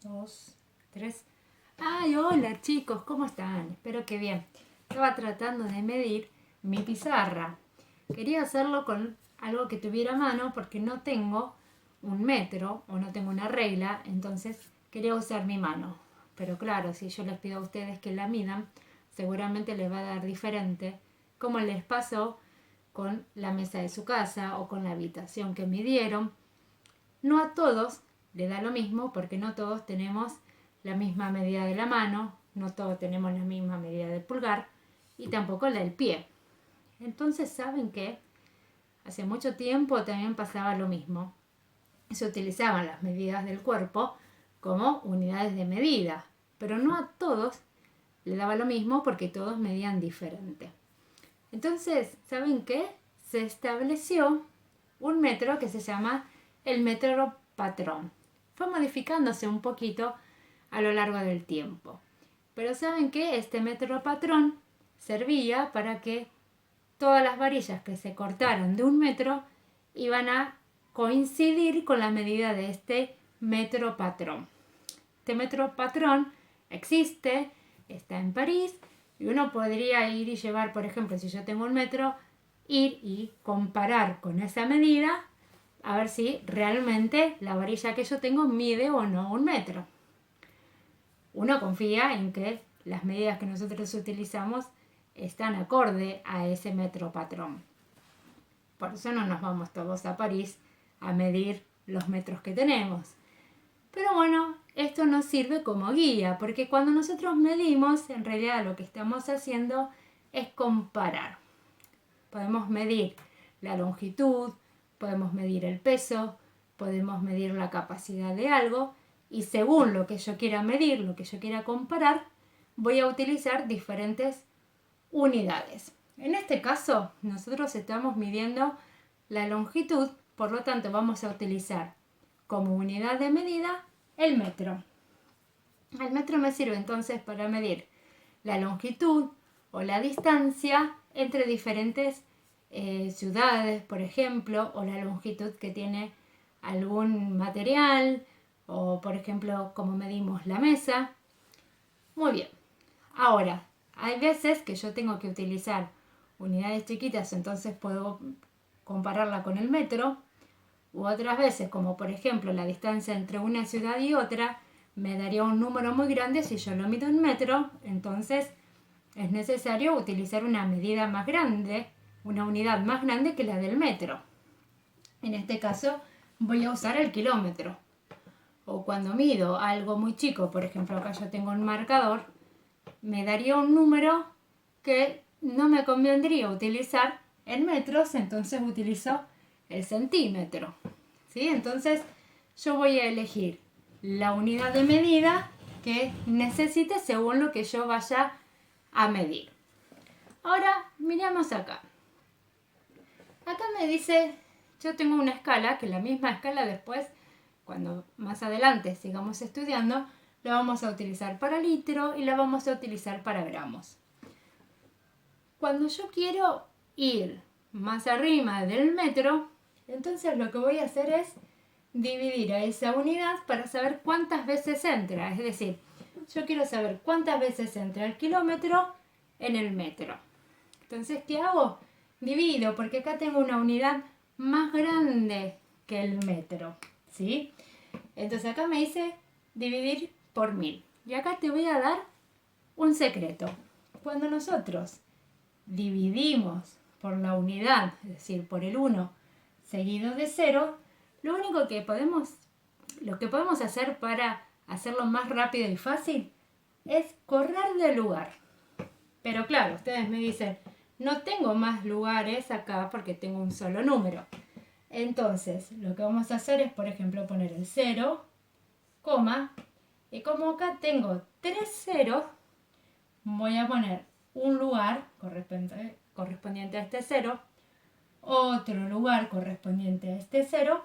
2, 3. Ay, hola chicos, ¿cómo están? Espero que bien. Estaba tratando de medir mi pizarra. Quería hacerlo con algo que tuviera a mano porque no tengo un metro o no tengo una regla, entonces quería usar mi mano. Pero claro, si yo les pido a ustedes que la midan, seguramente les va a dar diferente, como les pasó con la mesa de su casa o con la habitación que midieron. No a todos le da lo mismo porque no todos tenemos la misma medida de la mano, no todos tenemos la misma medida del pulgar y tampoco la del pie. Entonces, ¿saben qué? Hace mucho tiempo también pasaba lo mismo. Se utilizaban las medidas del cuerpo como unidades de medida, pero no a todos le daba lo mismo porque todos medían diferente. Entonces, ¿saben qué? Se estableció un metro que se llama el metro patrón. Fue modificándose un poquito a lo largo del tiempo. Pero ¿saben qué? Este metro patrón servía para que todas las varillas que se cortaron de un metro iban a coincidir con la medida de este metro patrón. Este metro patrón existe, está en París y uno podría ir y llevar, por ejemplo, si yo tengo un metro, ir y comparar con esa medida a ver si realmente la varilla que yo tengo mide o no un metro. Uno confía en que las medidas que nosotros utilizamos están acorde a ese metro patrón. Por eso no nos vamos todos a París a medir los metros que tenemos. Pero bueno, esto nos sirve como guía, porque cuando nosotros medimos, en realidad lo que estamos haciendo es comparar. Podemos medir la longitud, podemos medir el peso, podemos medir la capacidad de algo y según lo que yo quiera medir, lo que yo quiera comparar, voy a utilizar diferentes unidades. En este caso, nosotros estamos midiendo la longitud, por lo tanto vamos a utilizar como unidad de medida el metro. El metro me sirve entonces para medir la longitud o la distancia entre diferentes ciudades, por ejemplo, o la longitud que tiene algún material, o por ejemplo, como medimos la mesa. Muy bien. Ahora, hay veces que yo tengo que utilizar unidades chiquitas, entonces puedo compararla con el metro, u otras veces, como por ejemplo la distancia entre una ciudad y otra, me daría un número muy grande si yo lo mido en metro, entonces es necesario utilizar una medida más grande, una unidad más grande que la del metro. En este caso voy a usar el kilómetro. O cuando mido algo muy chico, por ejemplo acá yo tengo un marcador, me daría un número que no me convendría utilizar en metros, entonces utilizo el centímetro. ¿Sí? Entonces yo voy a elegir la unidad de medida que necesite según lo que yo vaya a medir. Ahora miramos acá. Acá me dice, yo tengo una escala, que la misma escala después, cuando más adelante sigamos estudiando, la vamos a utilizar para litro y la vamos a utilizar para gramos. Cuando yo quiero ir más arriba del metro, entonces lo que voy a hacer es dividir a esa unidad para saber cuántas veces entra. Es decir, yo quiero saber cuántas veces entra el kilómetro en el metro. Entonces, ¿qué hago? Divido, porque acá tengo una unidad más grande que el metro. ¿Sí? Entonces acá me dice dividir por 1000. Y acá te voy a dar un secreto. Cuando nosotros dividimos por la unidad, es decir, por el 1 seguido de 0, lo que podemos hacer para hacerlo más rápido y fácil es correr del lugar. Pero claro, ustedes me dicen, no tengo más lugares acá porque tengo un solo número. Entonces, lo que vamos a hacer es, por ejemplo, poner el 0, coma, y como acá tengo 3 ceros, voy a poner un lugar correspondiente a este 0, otro lugar correspondiente a este 0,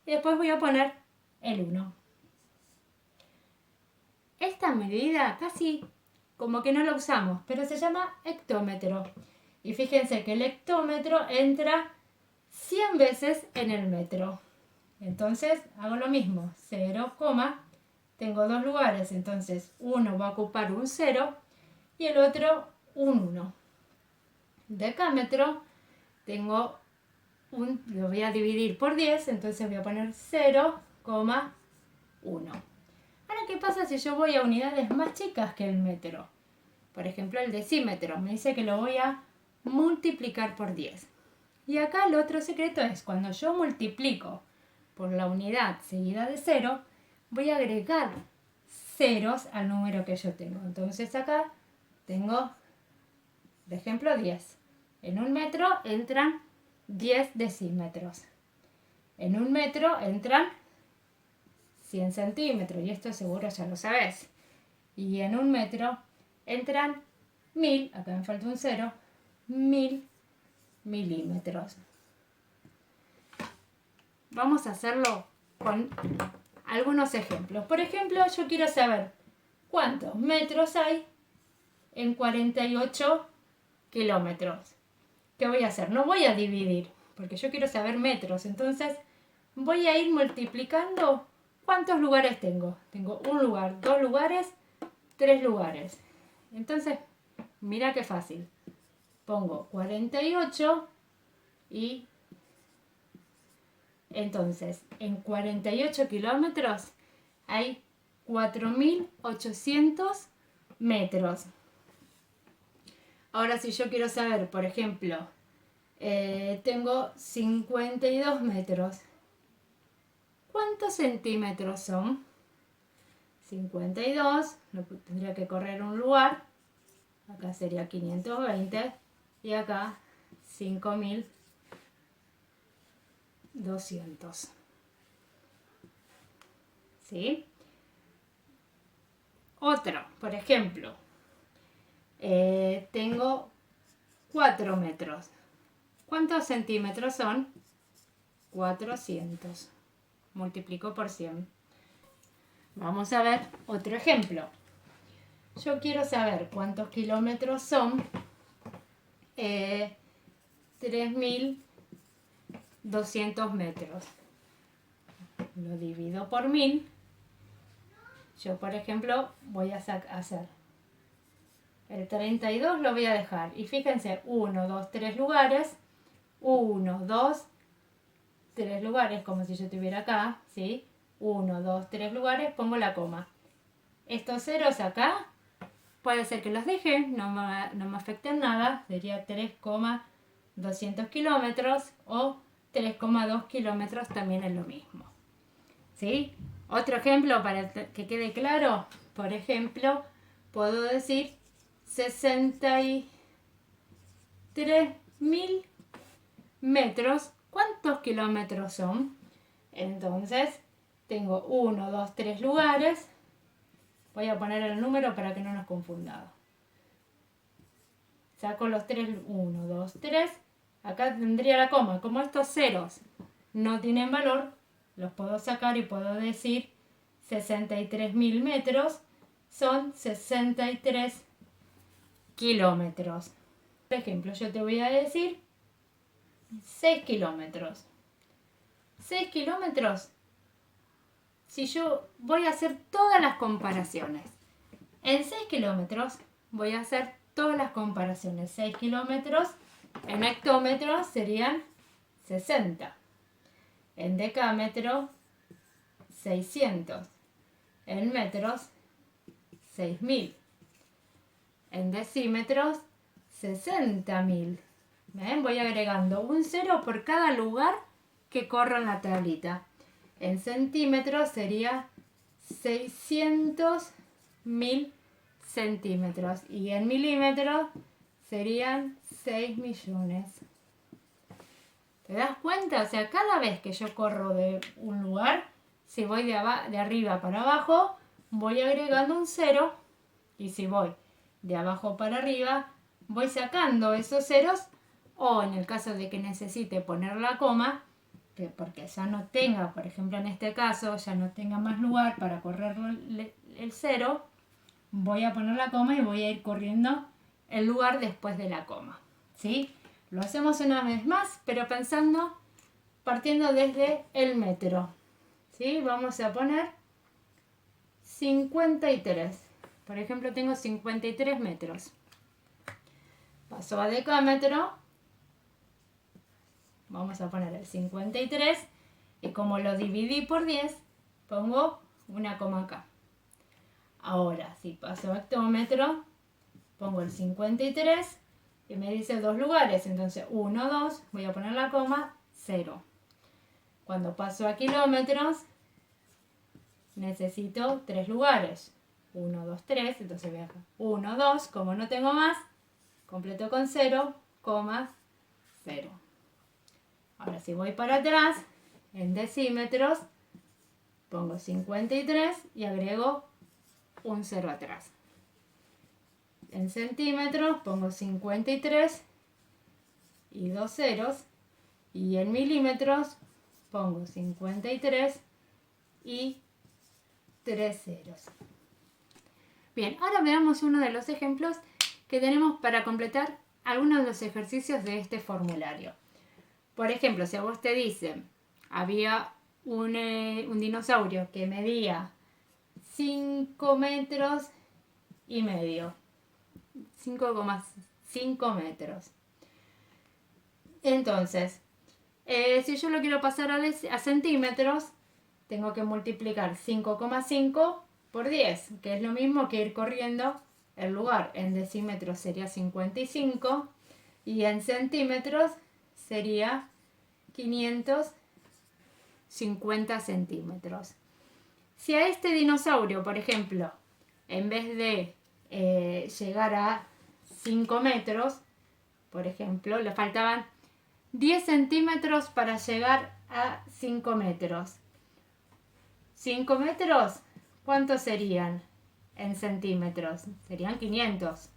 y después voy a poner el 1. Esta medida casi como que no la usamos, pero se llama hectómetro. Y fíjense que el hectómetro entra 100 veces en el metro. Entonces hago lo mismo, 0, tengo dos lugares, entonces uno va a ocupar un 0 y el otro un 1. Decámetro, tengo lo voy a dividir por 10, entonces voy a poner 0,1. Ahora, ¿qué pasa si yo voy a unidades más chicas que el metro? Por ejemplo, el decímetro. Me dice que lo voy a multiplicar por 10. Y acá el otro secreto es cuando yo multiplico por la unidad seguida de 0, voy a agregar ceros al número que yo tengo. Entonces acá tengo, de ejemplo, 10. En un metro entran 10 decímetros. En un metro entran 100 centímetros, y esto seguro ya lo sabes. Y en un metro entran 1000, acá me falta un 0, 1000 milímetros. Vamos a hacerlo con algunos ejemplos. Por ejemplo, yo quiero saber cuántos metros hay en 48 kilómetros. ¿Qué voy a hacer? No voy a dividir, porque yo quiero saber metros. Entonces voy a ir multiplicando cuántos lugares tengo. Tengo un lugar, dos lugares, tres lugares. Entonces, mira qué fácil. Pongo 48 y entonces en 48 kilómetros hay 4.800 metros. Ahora, si yo quiero saber, por ejemplo, tengo 52 metros. ¿Cuántos centímetros son? 52, tendría que correr un lugar. Acá sería 520 y acá 5.200. ¿Sí? Otro, por ejemplo, tengo 4 metros. ¿Cuántos centímetros son? 400. Multiplico por 100. Vamos a ver otro ejemplo. Yo quiero saber cuántos kilómetros son 3.200 metros. Lo divido por 1000. Yo, por ejemplo, voy a hacer el 32, lo voy a dejar. Y fíjense, 1, 2, 3 lugares. 1, 2, 3 lugares, como si yo estuviera acá, ¿sí? 1, 2, 3 lugares, pongo la coma. Estos ceros acá, puede ser que los deje, no me afecten nada. Sería 3,200 kilómetros o 3,2 kilómetros, también es lo mismo. ¿Sí? Otro ejemplo para que quede claro, por ejemplo, puedo decir 63.000 metros. ¿Cuántos kilómetros son? Entonces, tengo 1, 2, 3 lugares. Voy a poner el número para que no nos confundamos. Saco los 3, 1, 2, 3. Acá tendría la coma. Como estos ceros no tienen valor, los puedo sacar y puedo decir 63.000 metros son 63 kilómetros. Por ejemplo, yo te voy a decir 6 kilómetros. 6 kilómetros. Si yo voy a hacer todas las comparaciones. En 6 kilómetros voy a hacer todas las comparaciones. 6 kilómetros en hectómetros serían 60. En decámetro, 600. En metros, 6.000. En decímetros, 60.000. ¿Ven? Voy agregando un 0 por cada lugar que corro en la tablita. En centímetros sería 600.000 centímetros. Y en milímetros serían 6 millones. ¿Te das cuenta? O sea, cada vez que yo corro de un lugar, si voy de arriba para abajo, voy agregando un 0. Y si voy de abajo para arriba, voy sacando esos ceros. O en el caso de que necesite poner la coma, porque ya no tenga, por ejemplo en este caso, ya no tenga más lugar para correr el 0, voy a poner la coma y voy a ir corriendo el lugar después de la coma. ¿Sí? Lo hacemos una vez más, pero partiendo desde el metro. ¿Sí? Vamos a poner 53. Por ejemplo, tengo 53 metros. Paso a decámetro. Vamos a poner el 53. Y como lo dividí por 10, pongo una coma acá. Ahora, si paso a hectómetro, pongo el 53 y me dice 2 lugares. Entonces, 1, 2, voy a poner la coma, 0. Cuando paso a kilómetros, necesito 3 lugares. 1, 2, 3, entonces voy acá. 1, 2, como no tengo más, completo con 0, 0. Ahora si voy para atrás, en decímetros, pongo 53 y agrego un 0 atrás. En centímetros pongo 53 y 2 ceros. Y en milímetros pongo 53 y 3 ceros. Bien, ahora veamos uno de los ejemplos que tenemos para completar algunos de los ejercicios de este formulario. Por ejemplo, si a vos te dicen, había un dinosaurio que medía 5 metros y medio, 5,5 metros. Entonces, si yo lo quiero pasar a centímetros, tengo que multiplicar 5,5 por 10, que es lo mismo que ir corriendo el lugar. En decímetros sería 55 y en centímetros sería 550 centímetros. Si a este dinosaurio, por ejemplo, en vez de llegar a 5 metros, por ejemplo, le faltaban 10 centímetros para llegar a 5 metros. 5 metros, ¿cuántos serían en centímetros? Serían 500.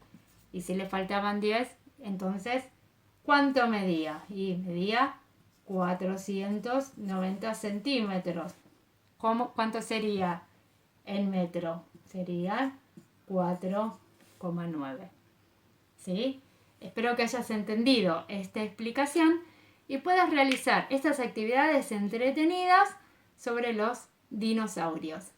Y si le faltaban 10, entonces, ¿cuánto medía? Y medía 490 centímetros. ¿Cuánto sería en metro? Sería 4,9. ¿Sí? Espero que hayas entendido esta explicación y puedas realizar estas actividades entretenidas sobre los dinosaurios.